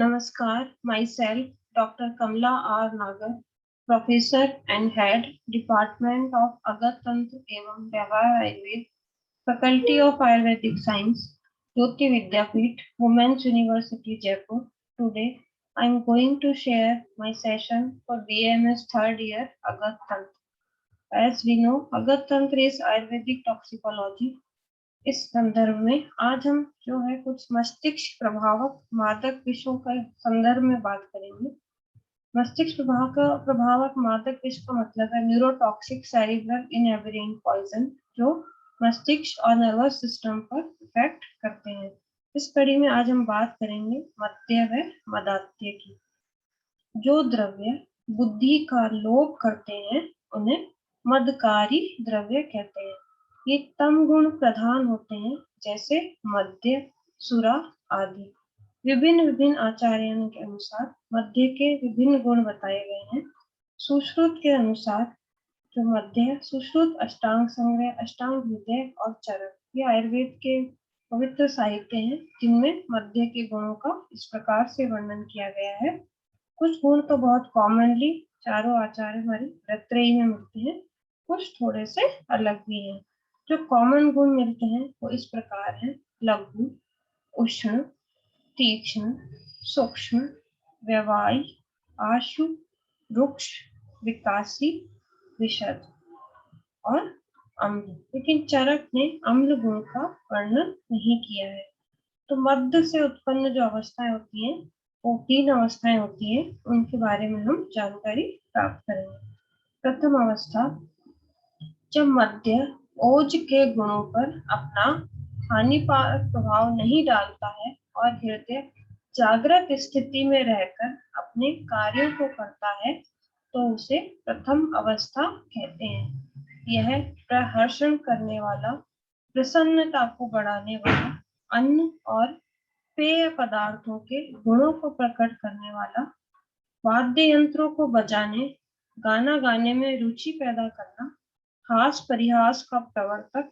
Namaskar, myself, Dr. Kamla R. Nagar, Professor and Head, Department of Agat Tantra एवं व्यवहार Ayurveda, Faculty of Ayurvedic Science, Jyoti Vidyapeeth, Women's University, Jaipur. Today, I am going to share my session for BAMS third year Agat Tantra. As we know, Agat Tantra is Ayurvedic toxicology. इस संदर्भ में आज हम जो है कुछ मस्तिष्क प्रभावक मादक विषों का संदर्भ में बात करेंगे। मस्तिष्क प्रभावक मादक विष का मतलब है न्यूरोटॉक्सिक सेरिब्रल इनहिबिटिंग पॉइजन, जो मस्तिष्क और नर्वस सिस्टम पर इफेक्ट करते हैं। इस कड़ी में आज हम बात करेंगे मद्य व मदात्य की। जो द्रव्य बुद्धि का लोभ करते हैं उन्हें मदकारी द्रव्य कहते हैं। ये तम गुण प्रधान होते हैं, जैसे मद्य, सुरा आदि। विभिन्न आचार्यों के अनुसार मद्य के विभिन्न गुण बताए गए हैं। सुश्रुत के अनुसार जो मद्य है, सुश्रुत अष्टांग संग्रह, अष्टांग हृदय और चरक, ये आयुर्वेद के पवित्र साहित्य हैं, जिनमें मद्य के गुणों का इस प्रकार से वर्णन किया गया है। कुछ गुण तो बहुत कॉमनली चारों आचार्य हमारी रत्रयी में मिलते हैं, कुछ थोड़े से अलग भी हैं। जो कॉमन गुण मिलते हैं वो इस प्रकार हैं: लघु, उष्ण, तीक्ष्ण, सूक्ष्म, व्यवायी, आशु, रुक्ष, विकासी, विशद और अम्ल। लेकिन चरक ने अम्ल गुण का वर्णन नहीं किया है। तो मद्य से उत्पन्न जो अवस्थाएं होती हैं वो 3 अवस्थाएं होती हैं, उनके बारे में हम जानकारी प्राप्त करेंगे। प्रथम अवस्था, जब मद्य ओज के गुणों पर अपना हानिकारक प्रभाव नहीं डालता है और हृदय जागृत स्थिति में रहकर अपने कार्यों को करता है, तो उसे प्रथम अवस्था कहते हैं। यह प्रहर्षण करने वाला, प्रसन्नता को बढ़ाने वाला, अन्न और पेय पदार्थों के गुणों को प्रकट करने वाला, वाद्य यंत्रों को बजाने, गाना गाने में रुचि पैदा करना, हास परिहास का प्रवर्तक,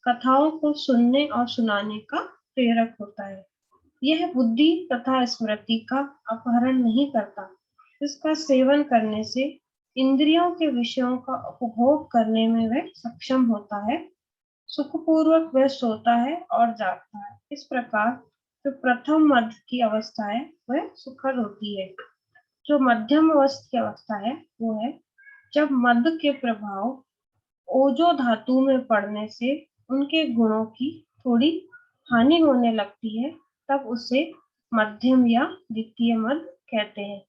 कथाओं को सुनने और सुनाने का प्रेरक होता है। यह बुद्धि तथा स्मृति का अपहरण नहीं करता। इसका सेवन करने से इंद्रियों के विषयों का उपभोग करने में वह सक्षम होता है। सुखपूर्वक वह सोता है और जागता है। इस प्रकार जो प्रथम मध्य की अवस्था है वह सुखद होती है। जो मध्यम अवस्था की अवस्था है वो है जब मद के प्रभाव ओजो धातु में पड़ने से उनके गुणों की थोड़ी हानि होने लगती है, तब उसे मध्यम या द्वितीय मद कहते हैं।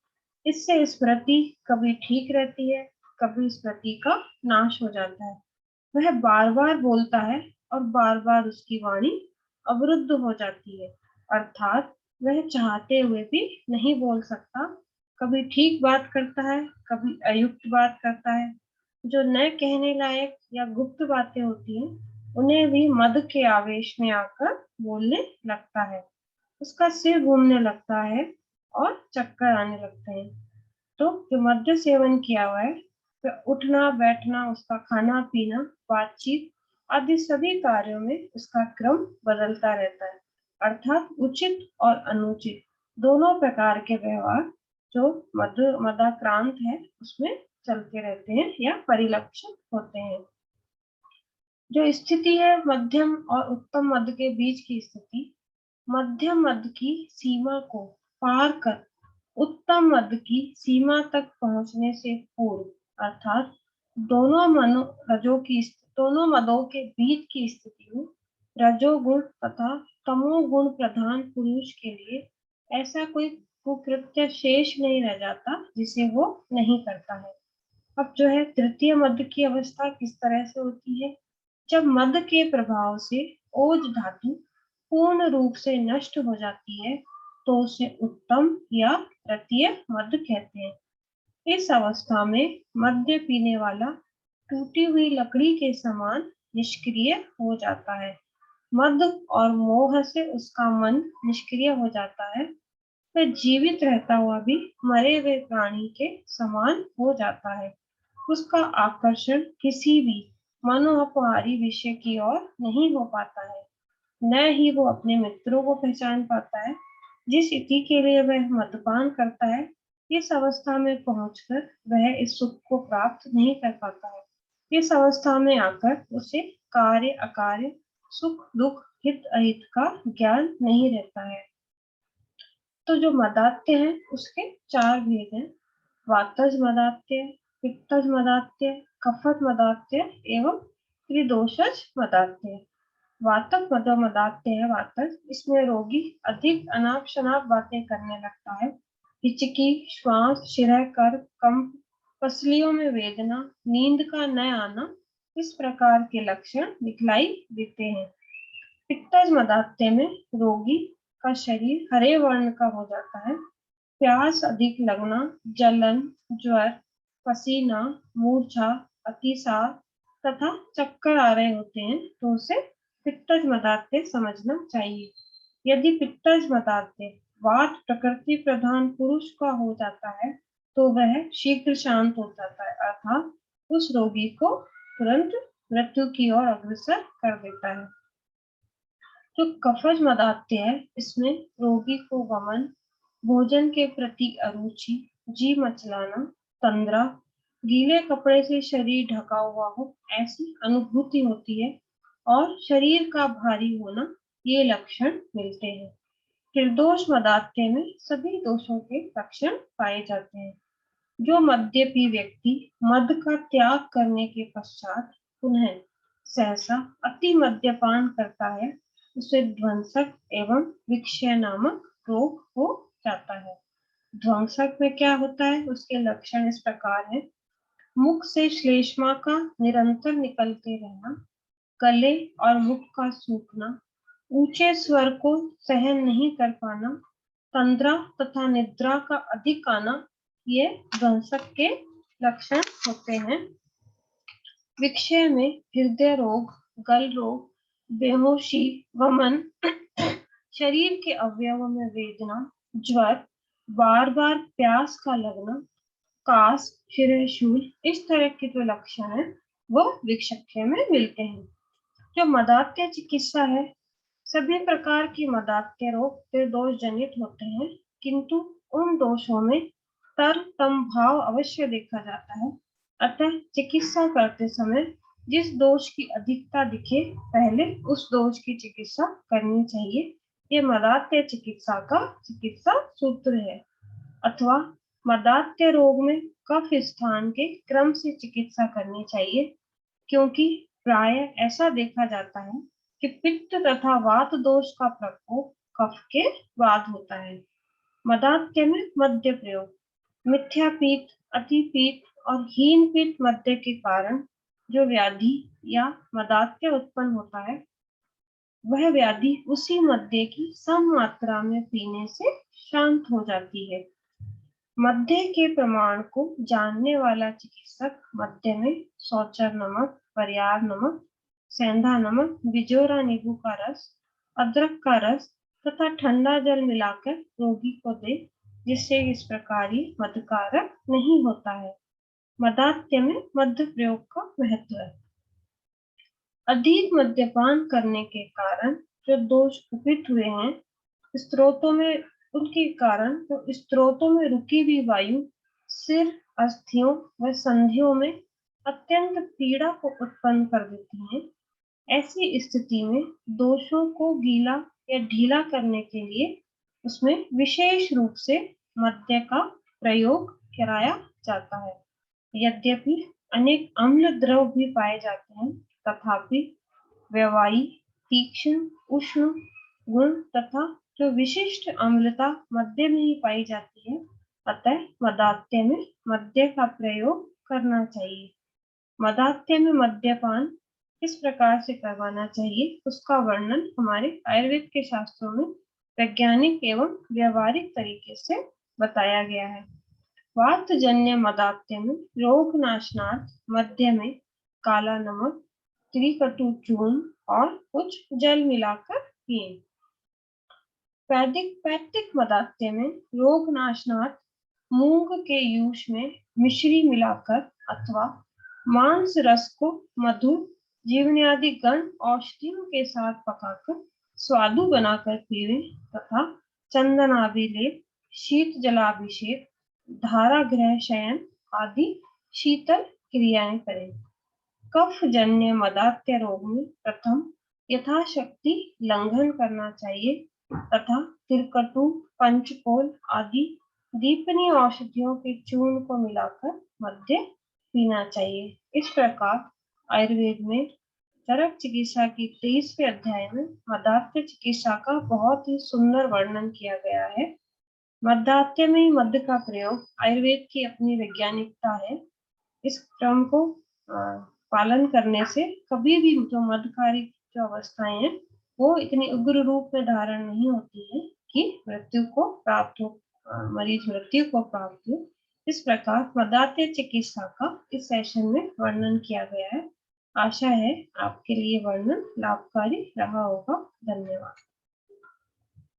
इससे स्मृति कभी ठीक रहती है, कभी स्मृति का नाश हो जाता है। वह बार बार बोलता है और बार बार उसकी वाणी अवरुद्ध हो जाती है, अर्थात वह चाहते हुए भी नहीं बोल सकता। कभी ठीक बात करता है, कभी अयुक्त बात करता है। जो न कहने लायक या गुप्त बातें होती हैं, उन्हें भी मद के आवेश में आकर बोलने लगता है। उसका सिर घूमने लगता है और चक्कर आने लगते हैं। तो जो मद्य सेवन किया हुआ है, तो उठना बैठना, उसका खाना पीना, बातचीत आदि सभी कार्यों में उसका क्रम बदलता रहता है, अर्थात उचित और अनुचित दोनों प्रकार के व्यवहार जो मदाक्रांत है उसमें चलते रहते हैं या परिलक्षित होते हैं। जो स्थिति है मध्यम और उत्तम मद के बीच की स्थिति, मध्यम मद की सीमा को पार कर उत्तम मद की सीमा तक पहुंचने से पूर्व, अर्थात दोनों मदों के बीच की स्थिति में रजोगुण तथा तमोगुण प्रधान पुरुष के लिए ऐसा कोई कुकृत्य शेष नहीं रह जाता जिसे वो नहीं करता है। अब जो है तृतीय मद की अवस्था किस तरह से होती है? जब मद के प्रभाव से ओज धातु पूर्ण रूप से नष्ट हो जाती है, तो उसे उत्तम या तृतीय मद कहते हैं। इस अवस्था में मद्य पीने वाला टूटी हुई लकड़ी के समान निष्क्रिय हो जाता है। मद और मोह से उसका मन निष्क्रिय हो जाता है। वह जीवित रहता हुआ भी मरे हुए प्राणी के समान हो जाता है। उसका आकर्षण किसी भी मनोहपहारी विषय की ओर नहीं हो पाता है। न ही वो अपने मित्रों को पहचान पाता है, जिस इति के लिए वह मद्यपान करता है, इस अवस्था में पहुंचकर वह इस सुख को प्राप्त नहीं कर पाता है। इस अवस्था में आकर उसे कार्य अकार्य, सुख दुख, हित अहित का ज्ञान नहीं रहता है। तो जो मदात्य है उसके 4 भेद हैं: वातज मदात्य, पित्तज मदात्य, कफत मदात्य एवं त्रिदोषज मदात्य। वातक मदात्य है वातज, इसमें रोगी अधिक अनाप शनाप बातें करने लगता है। हिचकी, श्वास, शिरह कर, कंप, पसलियों में वेदना, नींद का न आना, इस प्रकार के लक्षण दिखलाई देते हैं। पित्तज मदात्य में रोगी का शरीर हरे वर्ण का हो जाता है। प्यास अधिक लगना, जलन, ज्वर, पसीना, मूर्छा, अतिसार तथा चक्कर आ रहे होते हैं तो उसे पित्तज मदात्य समझना चाहिए। यदि पित्तज मदात्य वात प्रकृति प्रधान पुरुष का हो जाता है तो वह शीघ्र शांत हो जाता है, अर्थात उस रोगी को तुरंत मृत्यु की ओर अग्रसर कर देता है। जो कफज मदात्य है, इसमें रोगी को वमन, भोजन के प्रति अरुचि, जी मचलाना, तंद्रा, गीले कपड़े से शरीर ढका हुआ हो, ऐसी अनुभूति होती है और शरीर का भारी होना, ये लक्षण मिलते हैं। त्रिदोष मदात्य में सभी दोषों के लक्षण पाए जाते हैं। जो मद्यपी व्यक्ति मद का त्याग करने के पश्चात पुनः सहसा अति मद्यपान करता है, उसे ध्वंसक एवं विक्षय नामक रोग हो जाता है। ध्वंसक में क्या होता है, उसके लक्षण इस प्रकार है: मुख से श्लेष्मा का निरंतर निकलते रहना, गले और मुख का सूखना, ऊंचे स्वर को सहन नहीं कर पाना, तंद्रा तथा निद्रा का अधिक आना, ये ध्वंसक के लक्षण होते हैं। विक्षय में हृदय रोग, गल रोग, बेहोशी, वमन, शरीर के अवयवों में वेदना, ज्वर, बार बार प्यास का लगना, कास, शिरशूल, इस तरह के जो लक्षण है वो विक्षय में मिलते हैं। जो मदात्य चिकित्सा है, सभी प्रकार की मदात्य रोग त्रिदोष जनित होते हैं, किंतु उन दोषों में तरतम भाव अवश्य देखा जाता है। अतः चिकित्सा करते समय जिस दोष की अधिकता दिखे, पहले उस दोष की चिकित्सा करनी चाहिए। ये मदात्य चिकित्सा का चिकित्सा सूत्र है। अथवा मदात्य रोग में कफ स्थान के क्रम से चिकित्सा करनी चाहिए, क्योंकि प्राय ऐसा देखा जाता है कि पित्त तथा वात दोष का प्रकोप कफ के बाद होता है। मदात्य में मद्य प्रयोग, मिथ्या पीत, अति पीत और हीन पीत मद्य के कारण जो व्याधि या मदात्य उत्पन्न होता है, वह व्याधि उसी मद्य की सम मात्रा में पीने से शांत हो जाती है। मद्य के प्रमाण को जानने वाला चिकित्सक मद्य में सौचर नमक, परियार नमक, सेंधा नमक, बिजोरा नींबू का रस, अदरक का रस तथा ठंडा जल मिलाकर रोगी को दे, जिससे इस प्रकार ही मदकारक नहीं होता है। मदात्य में मद्य प्रयोग का महत्व है। अधिक मद्यपान करने के कारण जो दोष कुपित हुए हैं, स्त्रोतों में उनके कारण तो स्त्रोतों में रुकी हुई वायु सिर, अस्थियों व संधियों में अत्यंत पीड़ा को उत्पन्न कर देती है। ऐसी स्थिति में दोषों को गीला या ढीला करने के लिए उसमें विशेष रूप से मद्य का प्रयोग कराया जाता है। यद्यपि अनेक अम्ल द्रव भी पाए जाते हैं, तथापि व्यवायी, तीक्ष्ण, उष्ण गुण तथा जो विशिष्ट अम्लता मद्य में ही पाई जाती है, अतः मदात्य में मद्य का प्रयोग करना चाहिए। मदात्य में मद्यपान किस प्रकार से करवाना चाहिए, उसका वर्णन हमारे आयुर्वेद के शास्त्रों में वैज्ञानिक एवं व्यवहारिक तरीके से बताया गया है। वातजन्य मदात्य में रोग नाशनार्थ मध्य में काला नमक, त्रिकटु चूर्ण और कुछ जल मिलाकर पिए। पैतृक मदात्य में रोग नाशनार्थ मूंग के यूष में मिश्री मिलाकर अथवा मांस रस को मधु, जीवनी आदि गण औषधियों के साथ पकाकर स्वादु बनाकर पीवे, तथा चंदनाभिलेप, शीत जलाभिषेक, धारा गृह शयन आदि शीतल क्रियाएं करें। कफ जन्य मदात्य रोग में प्रथम यथाशक्ति लंघन करना चाहिए तथा तिलकटु, पंचकोल आदि दीपनी औषधियों के चूर्ण को मिलाकर मध्य पीना चाहिए। इस प्रकार आयुर्वेद में चरक चिकित्सा की 23वें अध्याय में मदात्य चिकित्सा का बहुत ही सुंदर वर्णन किया गया है। मदात्य में मध्य का प्रयोग आयुर्वेद की अपनी वैज्ञानिकता है। इस क्रम को पालन करने से कभी भी जो मध्यकारी जो अवस्थाएं हैं वो इतनी उग्र रूप में धारण नहीं होती है कि मृत्यु को प्राप्त हो, मरीज मृत्यु को प्राप्त हो। इस प्रकार मदात्य चिकित्सा का इस सेशन में वर्णन किया गया है। आशा है आपके लिए वर्णन लाभकारी रहा होगा। धन्यवाद।